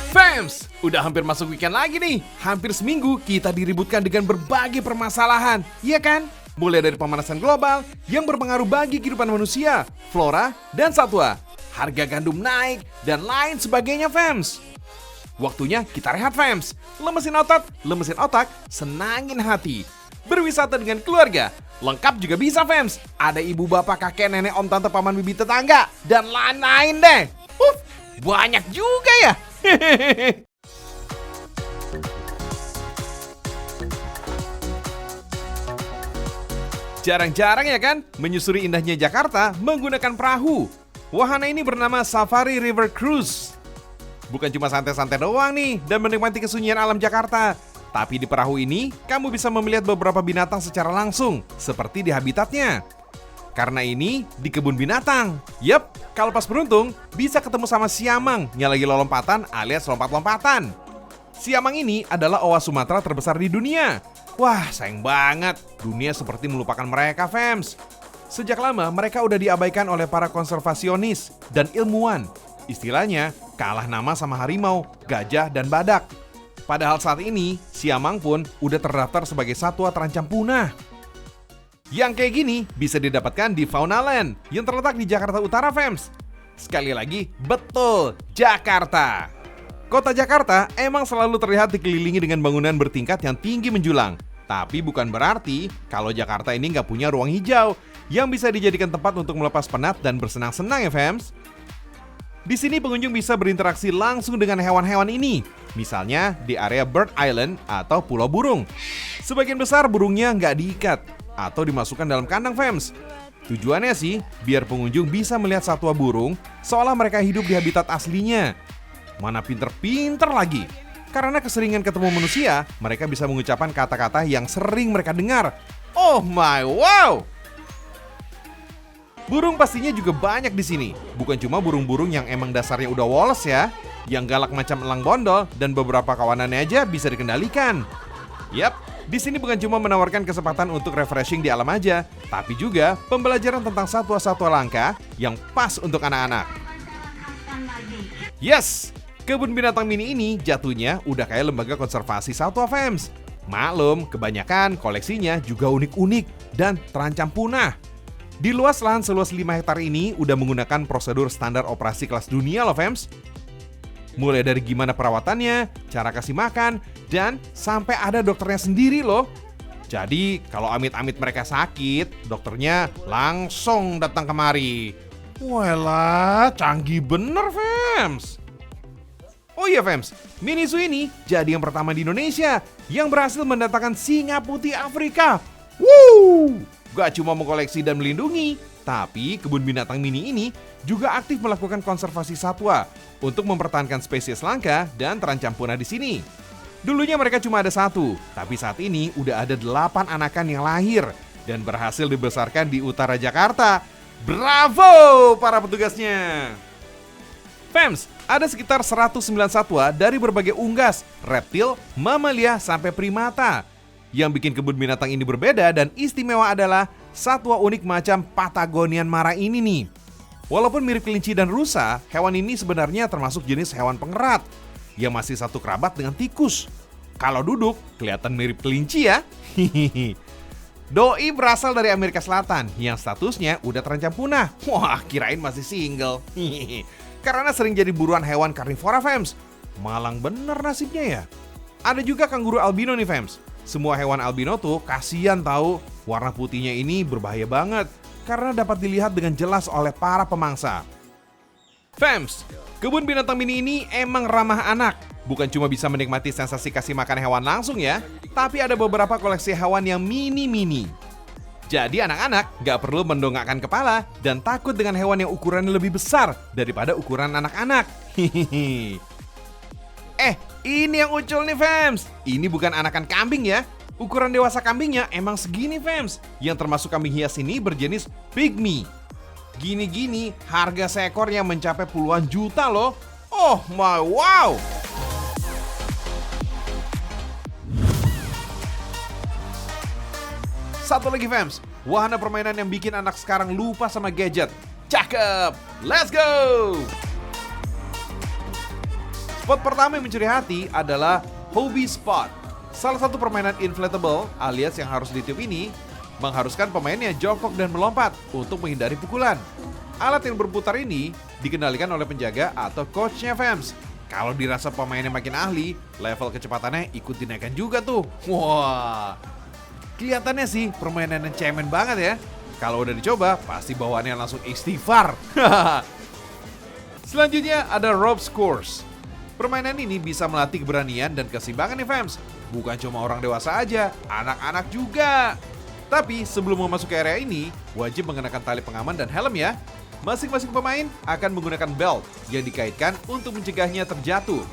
Fams, udah hampir masuk weekend lagi nih. Hampir seminggu kita diributkan dengan berbagai permasalahan, iya kan? Mulai dari pemanasan global yang berpengaruh bagi kehidupan manusia, flora, dan satwa, harga gandum naik, dan lain sebagainya, Fams. Waktunya kita rehat, Fams. Lemesin otot, lemesin otak, senangin hati. Berwisata dengan keluarga, lengkap juga bisa, Fams. Ada ibu, bapak, kakek, nenek, om, tante, paman, bibi, tetangga, dan lain-lain deh. Banyak juga ya. Jarang-jarang ya kan menyusuri indahnya Jakarta menggunakan perahu. Wahana ini bernama Safari River Cruise. Bukan cuma santai-santai doang nih dan menikmati kesunyian alam Jakarta. Tapi di perahu ini kamu bisa melihat beberapa binatang secara langsung, seperti di habitatnya. Karena ini di kebun binatang. Yap, kalau pas beruntung bisa ketemu sama siamang yang lagi lompatan alias lompat-lompatan. Siamang ini adalah owa Sumatera terbesar di dunia. Wah, sayang banget, dunia seperti melupakan mereka, Fams. Sejak lama mereka udah diabaikan oleh para konservasionis dan ilmuwan. Istilahnya kalah nama sama harimau, gajah, dan badak. Padahal saat ini, siamang pun udah terdaftar sebagai satwa terancam punah. Yang kayak gini bisa didapatkan di Fauna Land yang terletak di Jakarta Utara, Fams. Sekali lagi, betul, Jakarta. Kota Jakarta emang selalu terlihat dikelilingi dengan bangunan bertingkat yang tinggi menjulang. Tapi bukan berarti kalau Jakarta ini nggak punya ruang hijau yang bisa dijadikan tempat untuk melepas penat dan bersenang-senang ya, Fams. Di sini pengunjung bisa berinteraksi langsung dengan hewan-hewan ini. Misalnya di area Bird Island atau Pulau Burung. Sebagian besar burungnya nggak diikat atau dimasukkan dalam kandang, Fams. Tujuannya sih biar pengunjung bisa melihat satwa burung seolah mereka hidup di habitat aslinya. Mana pinter-pinter lagi. Karena keseringan ketemu manusia, mereka bisa mengucapkan kata-kata yang sering mereka dengar. Oh my wow! Burung pastinya juga banyak di sini. Bukan cuma burung-burung yang emang dasarnya udah woles ya, yang galak macam elang bondol dan beberapa kawanannya aja bisa dikendalikan. Yap, di sini bukan cuma menawarkan kesempatan untuk refreshing di alam aja, tapi juga pembelajaran tentang satwa-satwa langka yang pas untuk anak-anak. Yes! Kebun binatang mini ini jatuhnya udah kayak lembaga konservasi satwa, Fams. Maklum, kebanyakan koleksinya juga unik-unik dan terancam punah. Di luas lahan seluas 5 hektar ini udah menggunakan prosedur standar operasi kelas dunia loh, Fams. Mulai dari gimana perawatannya, cara kasih makan, dan sampai ada dokternya sendiri loh. Jadi kalau amit-amit mereka sakit, dokternya langsung datang kemari. Walah, canggih bener, Fams. Oh iya, Fams, Mini Zoo ini jadi yang pertama di Indonesia yang berhasil mendatangkan singa putih Afrika. Woo! Gak cuma mengkoleksi dan melindungi, tapi kebun binatang mini ini juga aktif melakukan konservasi satwa untuk mempertahankan spesies langka dan terancam punah di sini. Dulunya mereka cuma ada 1, tapi saat ini udah ada 8 anakan yang lahir dan berhasil dibesarkan di utara Jakarta. Bravo para petugasnya! Fams, ada sekitar 109 satwa dari berbagai unggas, reptil, mamalia, sampai primata. Yang bikin kebun binatang ini berbeda dan istimewa adalah satwa unik macam Patagonian Mara ini nih. Walaupun mirip kelinci dan rusa, hewan ini sebenarnya termasuk jenis hewan pengerat yang masih satu kerabat dengan tikus. Kalau duduk, kelihatan mirip kelinci ya. Doi berasal dari Amerika Selatan yang statusnya udah terancam punah. Wah, kirain masih single. Karena sering jadi buruan hewan karnivora, Fams. Malang bener nasibnya ya. Ada juga kanguru albino nih, Fams. Semua hewan albino tuh kasihan tahu. Warna putihnya ini berbahaya banget karena dapat dilihat dengan jelas oleh para pemangsa. Fams, kebun binatang mini ini emang ramah anak. Bukan cuma bisa menikmati sensasi kasih makan hewan langsung ya, tapi ada beberapa koleksi hewan yang mini-mini. Jadi anak-anak gak perlu mendongakkan kepala dan takut dengan hewan yang ukurannya lebih besar daripada ukuran anak-anak. Ini yang ucul nih, Fams. Ini bukan anakan kambing ya. Ukuran dewasa kambingnya emang segini, Fams. Yang termasuk kambing hias ini berjenis pygmy. Gini-gini harga seekornya mencapai puluhan juta loh. Oh my wow. Satu lagi, Fams, wahana permainan yang bikin anak sekarang lupa sama gadget. Cakep! Let's go! Spot pertama yang mencuri hati adalah Hobie Spot. Salah satu permainan inflatable alias yang harus ditiup ini mengharuskan pemainnya jongkok dan melompat untuk menghindari pukulan. Alat yang berputar ini dikendalikan oleh penjaga atau coachnya fans. Kalau dirasa pemainnya makin ahli, level kecepatannya ikut dinaikkan juga tuh. Wah, kelihatannya sih permainan yang cemen banget ya. Kalau udah dicoba, pasti bawaannya langsung istighfar. Selanjutnya ada Ropes Course. Permainan ini bisa melatih keberanian dan keseimbangan nih fans. Bukan cuma orang dewasa aja, anak-anak juga. Tapi sebelum memasuki area ini, wajib mengenakan tali pengaman dan helm ya. Masing-masing pemain akan menggunakan belt yang dikaitkan untuk mencegahnya terjatuh.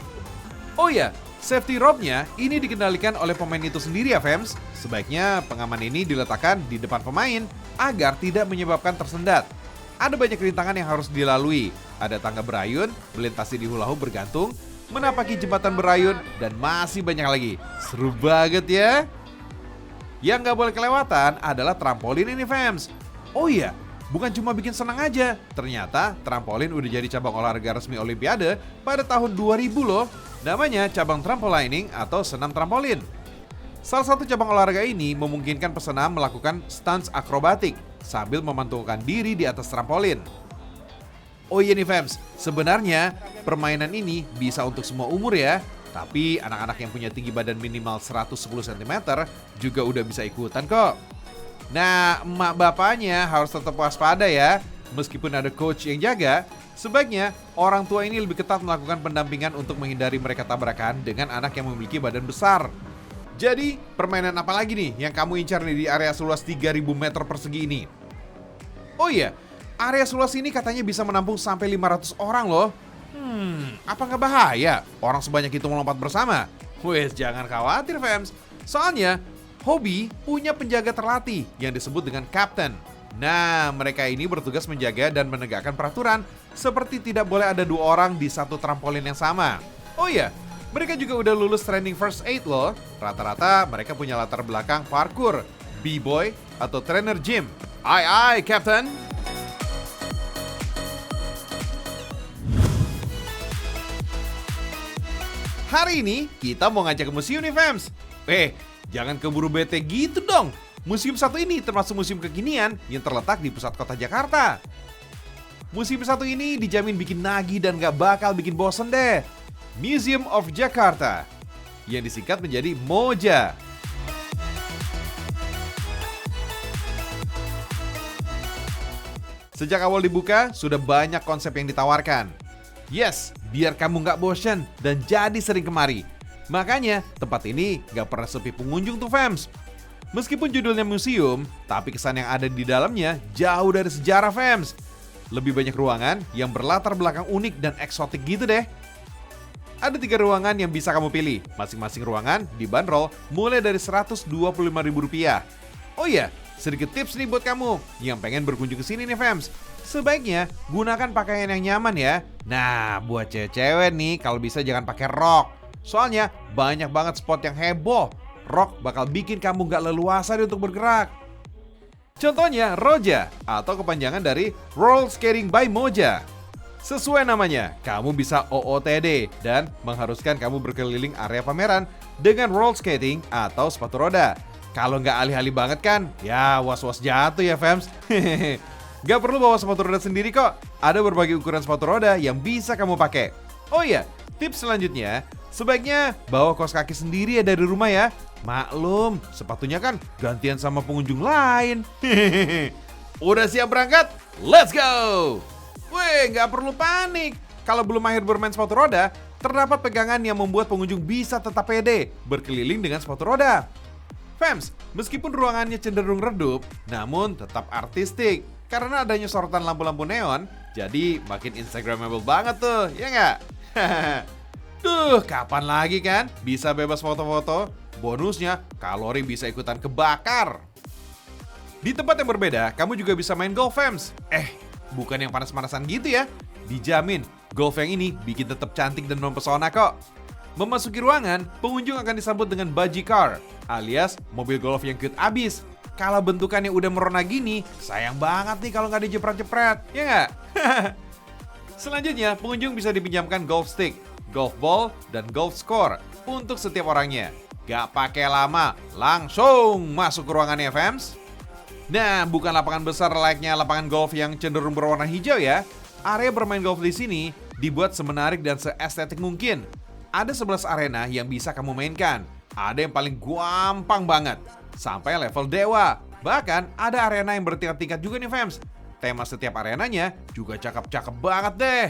Oh ya, safety rope-nya ini dikendalikan oleh pemain itu sendiri ya fans. Sebaiknya pengaman ini diletakkan di depan pemain agar tidak menyebabkan tersendat. Ada banyak rintangan yang harus dilalui. Ada tangga berayun, melintasi di hula hoop bergantung, menapaki jembatan berayun, dan masih banyak lagi. Seru banget ya. Yang nggak boleh kelewatan adalah trampolin ini fans. Oh iya, bukan cuma bikin senang aja. Ternyata trampolin udah jadi cabang olahraga resmi Olimpiade pada tahun 2000 loh. Namanya cabang trampolining atau senam trampolin. Salah satu cabang olahraga ini memungkinkan peserta melakukan stunts akrobatik sambil memantulkan diri di atas trampolin. Oh iya nih fams, sebenarnya permainan ini bisa untuk semua umur ya. Tapi anak-anak yang punya tinggi badan minimal 110 cm juga udah bisa ikutan kok. Nah, emak bapaknya harus tetap waspada ya. Meskipun ada coach yang jaga, sebaiknya orang tua ini lebih ketat melakukan pendampingan untuk menghindari mereka tabrakan dengan anak yang memiliki badan besar. Jadi, permainan apa lagi nih yang kamu incar nih di area seluas 3000 meter persegi ini? Oh iya, area seluas ini katanya bisa menampung sampai 500 orang loh. Apa nggak bahaya orang sebanyak itu melompat bersama? Wes, jangan khawatir fans. Soalnya, Hobie punya penjaga terlatih yang disebut dengan Captain. Nah, mereka ini bertugas menjaga dan menegakkan peraturan seperti tidak boleh ada 2 orang di satu trampolin yang sama. Oh iya, mereka juga udah lulus training first aid loh. Rata-rata mereka punya latar belakang parkour, b-boy, atau trainer gym. Ai, Captain! Hari ini kita mau ngajak ke museum nih fams. Jangan keburu bete gitu dong. Museum satu ini termasuk museum kekinian yang terletak di pusat kota Jakarta. Museum satu ini dijamin bikin nagih dan gak bakal bikin bosen deh. Museum of Jakarta, yang disingkat menjadi MOJA. Sejak awal dibuka, sudah banyak konsep yang ditawarkan. Yes, biar kamu nggak bosan dan jadi sering kemari. Makanya, tempat ini nggak pernah sepi pengunjung tuh fams. Meskipun judulnya museum, tapi kesan yang ada di dalamnya jauh dari sejarah fams. Lebih banyak ruangan yang berlatar belakang unik dan eksotik gitu deh. Ada 3 ruangan yang bisa kamu pilih. Masing-masing ruangan dibanderol mulai dari Rp125.000. Oh iya, sedikit tips nih buat kamu yang pengen berkunjung ke sini nih fams. Sebaiknya gunakan pakaian yang nyaman ya. Nah, buat cewek-cewek nih kalau bisa jangan pakai rok. Soalnya banyak banget spot yang heboh. Rok bakal bikin kamu gak leluasa untuk bergerak. Contohnya Roja atau kepanjangan dari Roller Skating by Moja. Sesuai namanya, kamu bisa OOTD dan mengharuskan kamu berkeliling area pameran dengan roller skating atau sepatu roda. Kalau nggak alih-alih banget kan, ya was-was jatuh ya fams. Gak perlu bawa sepatu roda sendiri kok. Ada berbagai ukuran sepatu roda yang bisa kamu pakai. Oh iya, tips selanjutnya, sebaiknya bawa kaos kaki sendiri ya dari rumah ya. Maklum, sepatunya kan gantian sama pengunjung lain. Udah siap berangkat? Let's go! Gak perlu panik. Kalau belum mahir bermain sepatu roda, terdapat pegangan yang membuat pengunjung bisa tetap pede berkeliling dengan sepatu roda. Fams, meskipun ruangannya cenderung redup, namun tetap artistik. Karena adanya sorotan lampu-lampu neon, jadi makin instagramable banget tuh, ya nggak? Duh, kapan lagi kan bisa bebas foto-foto? Bonusnya, kalori bisa ikutan kebakar. Di tempat yang berbeda, kamu juga bisa main golf, fams. Bukan yang panas-panasan gitu ya. Dijamin, golf yang ini bikin tetap cantik dan mempesona kok. Memasuki ruangan, pengunjung akan disambut dengan baji car, alias mobil golf yang cute abis. Kalau bentukannya udah merona gini, sayang banget nih kalau nggak dijepret-jepret, ya nggak? Selanjutnya, pengunjung bisa dipinjamkan golf stick, golf ball, dan golf score untuk setiap orangnya. Gak pakai lama, langsung masuk ke ruangannya, fams. Nah, bukan lapangan besar layaknya lapangan golf yang cenderung berwarna hijau ya. Area bermain golf di sini dibuat semenarik dan seestetik mungkin. Ada 11 arena yang bisa kamu mainkan. Ada yang paling gampang banget, sampai level dewa. Bahkan ada arena yang bertingkat-tingkat juga nih, fams. Tema setiap arenanya juga cakep-cakep banget deh.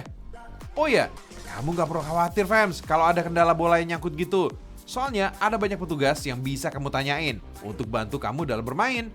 Oh ya, kamu gak perlu khawatir, fams, kalau ada kendala bola yang nyangkut gitu. Soalnya ada banyak petugas yang bisa kamu tanyain untuk bantu kamu dalam bermain.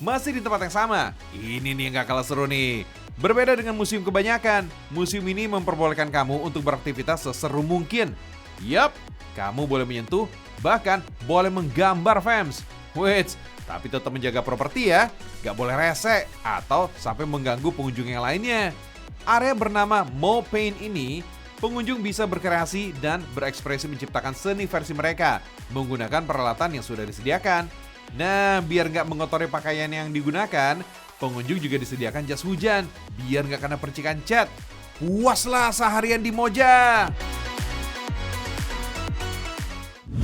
Masih di tempat yang sama, ini nih yang gak kalah seru nih. Berbeda dengan museum kebanyakan, museum ini memperbolehkan kamu untuk beraktivitas seseru mungkin. Yup, kamu boleh menyentuh, bahkan boleh menggambar, fams. Wait, tapi tetap menjaga properti ya, gak boleh rese atau sampai mengganggu pengunjung yang lainnya. Area bernama Mo Paint ini, pengunjung bisa berkreasi dan berekspresi menciptakan seni versi mereka menggunakan peralatan yang sudah disediakan. Nah, biar nggak mengotori pakaian yang digunakan, pengunjung juga disediakan jas hujan biar nggak kena percikan cat. Puaslah seharian di Moja.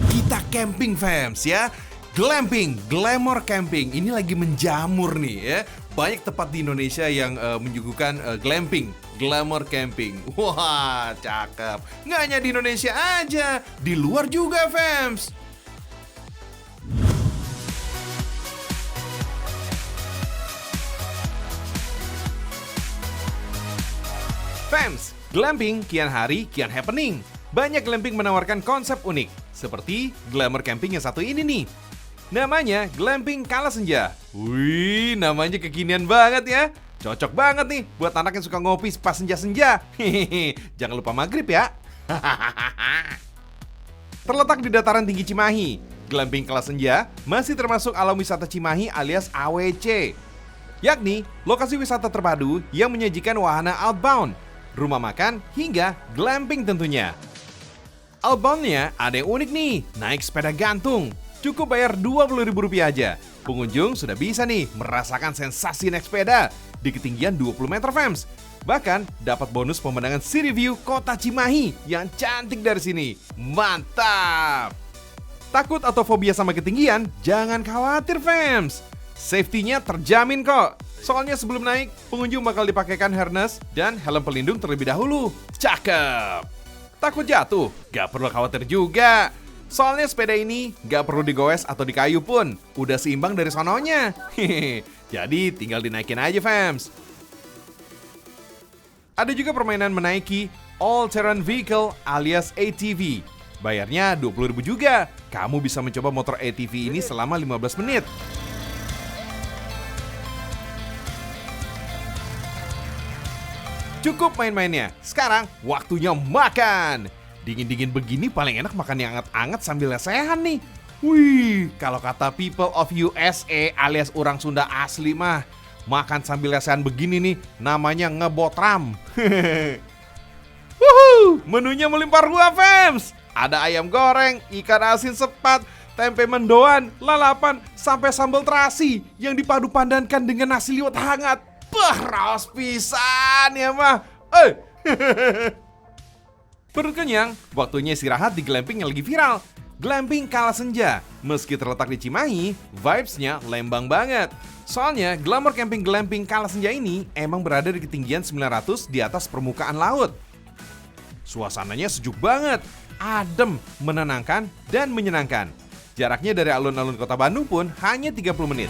Kita camping, fams ya. Glamping, glamour camping ini lagi menjamur nih ya. Banyak tempat di Indonesia yang menyuguhkan glamping, glamour camping. Wah, cakep. Nggak hanya di Indonesia aja, di luar juga, fams. Fams, glamping kian hari kian happening. Banyak glamping menawarkan konsep unik, seperti glamour camping yang satu ini nih. Namanya Glamping Kala Senja. Wih, namanya kekinian banget ya. Cocok banget nih buat anak yang suka ngopi pas senja-senja. Hehehe, jangan lupa maghrib ya. Terletak di dataran tinggi Cimahi, Glamping Kala Senja masih termasuk alam wisata Cimahi alias AWC. Yakni lokasi wisata terpadu yang menyajikan wahana outbound, rumah makan, hingga glamping tentunya. Outbound-nya ada yang unik nih, naik sepeda gantung. Cukup bayar Rp20.000 aja. Pengunjung sudah bisa nih merasakan sensasi naik sepeda di ketinggian 20 meter, fams. Bahkan dapat bonus pemandangan city view kota Cimahi yang cantik dari sini. Mantap! Takut atau fobia sama ketinggian? Jangan khawatir, fams. Safety-nya terjamin kok. Soalnya sebelum naik, pengunjung bakal dipakaikan harness dan helm pelindung terlebih dahulu. Cakep! Takut jatuh? Gak perlu khawatir juga. Soalnya sepeda ini gak perlu digoes atau dikayu pun, udah seimbang dari sononya. Jadi tinggal dinaikin aja, fams. Ada juga permainan menaiki All Terrain Vehicle alias ATV. Bayarnya Rp20.000 juga. Kamu bisa mencoba motor ATV ini selama 15 menit. Cukup main-mainnya, sekarang waktunya makan. Dingin-dingin begini paling enak makan yang anget-anget sambil lesehan nih. Wih, kalau kata people of USA alias orang Sunda asli mah, makan sambil lesehan begini nih namanya ngebotram. Wuhu, menunya melimpah ruah, fams. Ada ayam goreng, ikan asin sepat, tempe mendoan, lalapan, sampai sambal terasi yang dipadu padankan dengan nasi liwet hangat. Raos pisan ya mah. Perut kenyang, waktunya istirahat di glamping yang lagi viral. Glamping Kala Senja. Meski terletak di Cimahi, vibes-nya lembang banget. Soalnya, glamour camping Glamping Kala Senja ini emang berada di ketinggian 900 di atas permukaan laut. Suasananya sejuk banget, adem, menenangkan, dan menyenangkan. Jaraknya dari alun-alun kota Bandung pun hanya 30 menit.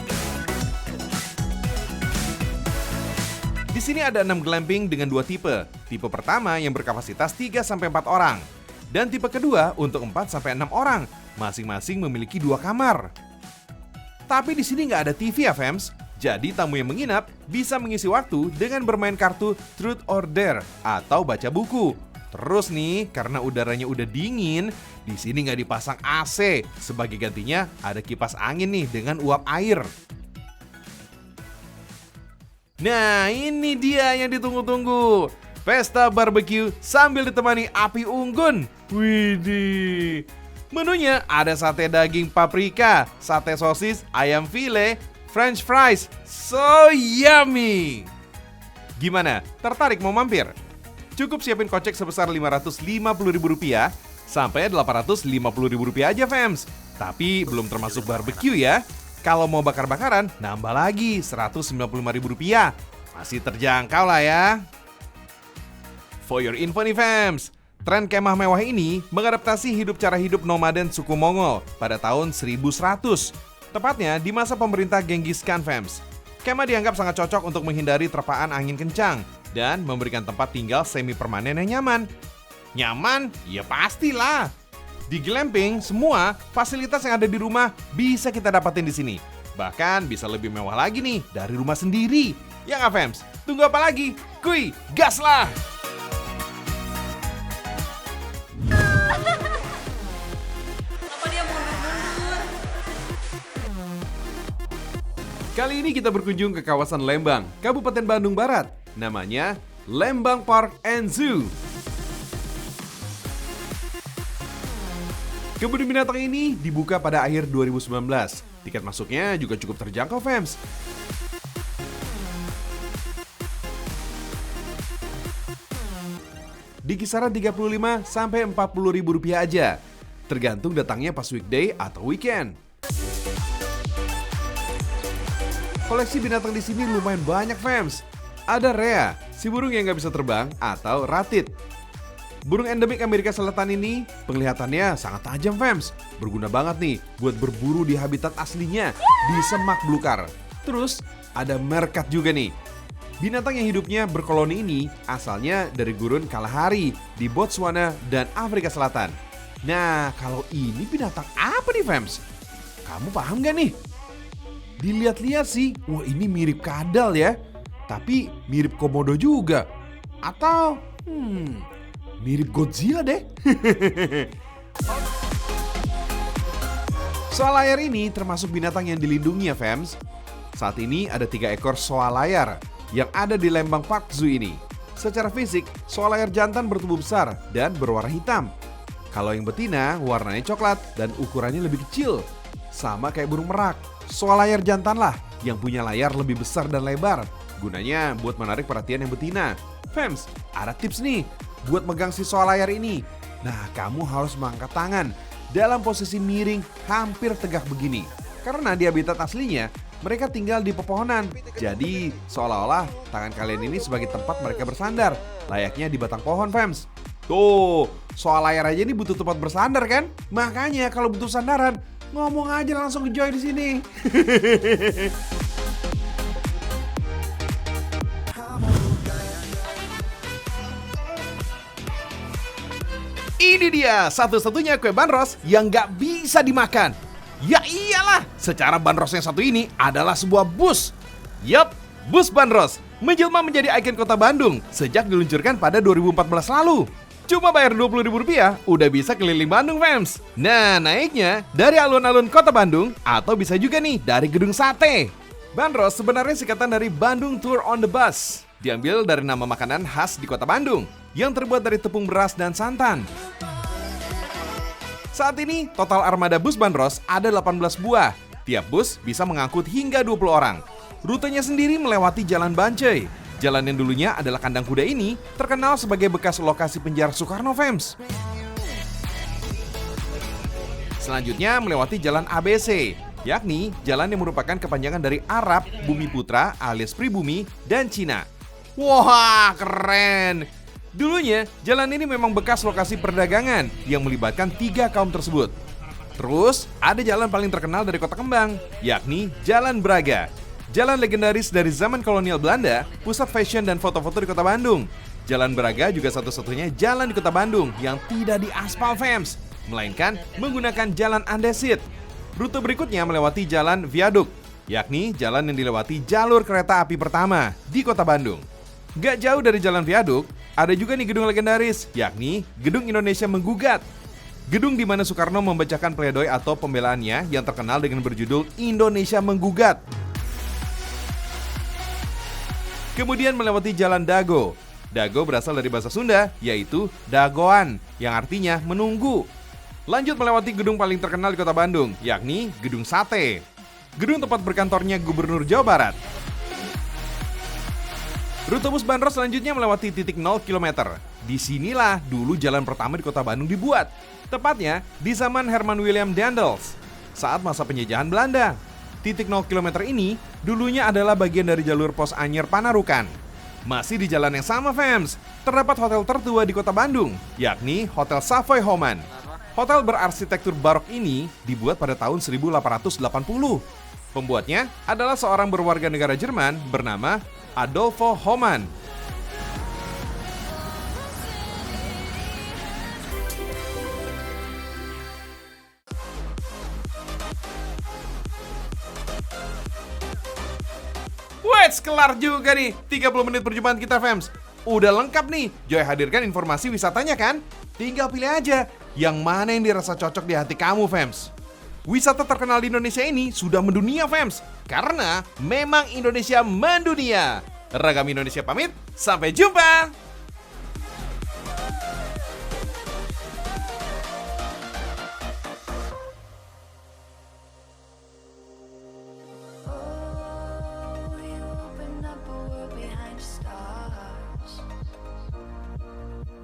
Di sini ada 6 glamping dengan 2 tipe. Tipe pertama yang berkapasitas 3-4 orang. Dan tipe kedua untuk 4-6 orang. Masing-masing memiliki 2 kamar. Tapi di sini nggak ada TV ya, fams. Jadi tamu yang menginap bisa mengisi waktu dengan bermain kartu Truth or Dare atau baca buku. Terus nih, karena udaranya udah dingin, di sini nggak dipasang AC. Sebagai gantinya ada kipas angin nih dengan uap air. Nah, ini dia yang ditunggu-tunggu. Pesta barbecue sambil ditemani api unggun. Widih. Menunya ada sate daging paprika, sate sosis, ayam file, french fries. So yummy! Gimana? Tertarik mau mampir? Cukup siapin kocek sebesar Rp550.000 sampai Rp850.000 aja, fams. Tapi belum termasuk barbeque ya. Kalau mau bakar-bakaran, nambah lagi Rp195.000. Masih terjangkau lah ya. For your info nih, fams. Tren kemah mewah ini mengadaptasi cara hidup nomaden suku Mongol pada tahun 1100. Tepatnya di masa pemerintah Genghis Khan, fams. Kemah dianggap sangat cocok untuk menghindari terpaan angin kencang dan memberikan tempat tinggal semi permanen yang nyaman. Nyaman? Ya pastilah. Di glamping, semua fasilitas yang ada di rumah bisa kita dapatin di sini. Bahkan bisa lebih mewah lagi nih dari rumah sendiri. Ya nggak, fams? Tunggu apa lagi? Kuy, gas lah! Kali ini kita berkunjung ke kawasan Lembang, Kabupaten Bandung Barat. Namanya Lembang Park and Zoo. Kebun binatang ini dibuka pada akhir 2019. Tiket masuknya juga cukup terjangkau, fams. Di kisaran Rp35 sampai Rp40.000 aja. Tergantung datangnya pas weekday atau weekend. Koleksi binatang di sini lumayan banyak, fams. Ada Rhea, si burung yang nggak bisa terbang, atau Ratid. Burung endemik Amerika Selatan ini penglihatannya sangat tajam, fams. Berguna banget nih buat berburu di habitat aslinya di semak belukar. Terus ada Meerkat juga nih. Binatang yang hidupnya berkoloni ini asalnya dari gurun Kalahari di Botswana dan Afrika Selatan. Nah, kalau ini binatang apa nih, fams? Kamu paham gak nih? Dilihat-lihat sih, wah ini mirip kadal ya. Tapi mirip komodo juga. Atau, mirip Godzilla deh. Soal layar ini termasuk binatang yang dilindungi ya, fams. Saat ini ada 3 ekor soal layar yang ada di Lembang Park Zoo ini. Secara fisik, soal layar jantan bertubuh besar dan berwarna hitam. Kalau yang betina warnanya coklat dan ukurannya lebih kecil. Sama kayak burung merak. Soal layar jantan lah yang punya layar lebih besar dan lebar. Gunanya buat menarik perhatian yang betina. Fams, ada tips nih buat megang si soal layar ini. Nah, kamu harus mengangkat tangan dalam posisi miring hampir tegak begini. Karena di habitat aslinya, mereka tinggal di pepohonan. Jadi, seolah-olah tangan kalian ini sebagai tempat mereka bersandar. Layaknya di batang pohon, fams. Tuh, soal layar aja ini butuh tempat bersandar kan? Makanya kalau butuh sandaran, ngomong aja langsung ke Joy di sini. Ini dia satu-satunya kue bandros yang nggak bisa dimakan. Ya iyalah, secara bandros yang satu ini adalah sebuah bus. Yup, bus bandros menjelma menjadi ikon kota Bandung sejak diluncurkan pada 2014 lalu. Cuma bayar Rp20.000 udah bisa keliling Bandung, fams. Nah, naiknya dari alun-alun kota Bandung atau bisa juga nih dari gedung sate. Bandros sebenarnya singkatan dari Bandung Tour on the Bus. Diambil dari nama makanan khas di kota Bandung yang terbuat dari tepung beras dan santan. Saat ini total armada bus bandros ada 18 buah. Tiap bus bisa mengangkut hingga 20 orang. Rutenya sendiri melewati Jalan Bancai. Jalan yang dulunya adalah kandang kuda ini terkenal sebagai bekas lokasi penjara Soekarno, fams. Selanjutnya melewati Jalan ABC, yakni jalan yang merupakan kepanjangan dari Arab, Bumi Putra alias Pribumi, dan Cina. Wah, keren! Dulunya, jalan ini memang bekas lokasi perdagangan yang melibatkan 3 kaum tersebut. Terus, ada jalan paling terkenal dari Kota Kembang, yakni Jalan Braga. Jalan legendaris dari zaman kolonial Belanda, pusat fashion dan foto-foto di kota Bandung. Jalan Braga juga satu-satunya jalan di kota Bandung yang tidak diaspal, fams, melainkan menggunakan jalan andesit. Rute berikutnya melewati Jalan Viaduk, yakni jalan yang dilewati jalur kereta api pertama di kota Bandung. Gak jauh dari Jalan Viaduk, ada juga nih gedung legendaris, yakni Gedung Indonesia Menggugat. Gedung di mana Soekarno membacakan pledoi atau pembelaannya yang terkenal dengan berjudul Indonesia Menggugat. Kemudian melewati Jalan Dago. Dago berasal dari bahasa Sunda, yaitu dagoan, yang artinya menunggu. Lanjut melewati gedung paling terkenal di kota Bandung, yakni Gedung Sate. Gedung tempat berkantornya Gubernur Jawa Barat. Rute bus bandros selanjutnya melewati titik 0 km. Disinilah dulu jalan pertama di kota Bandung dibuat. Tepatnya di zaman Herman William Daendels, saat masa penjajahan Belanda. Titik 0 km ini dulunya adalah bagian dari jalur pos Anyer Panarukan. Masih di jalan yang sama, fams, terdapat hotel tertua di kota Bandung, yakni Hotel Savoy Homan. Hotel berarsitektur barok ini dibuat pada tahun 1880. Pembuatnya adalah seorang berwarga negara Jerman bernama Adolfo Homan. Wets, kelar juga nih 30 menit perjumpaan kita, fams. Udah lengkap nih, Joy hadirkan informasi wisatanya kan? Tinggal pilih aja yang mana yang dirasa cocok di hati kamu, fams. Wisata terkenal di Indonesia ini sudah mendunia, fams. Karena memang Indonesia mendunia. Ragam Indonesia pamit, sampai jumpa!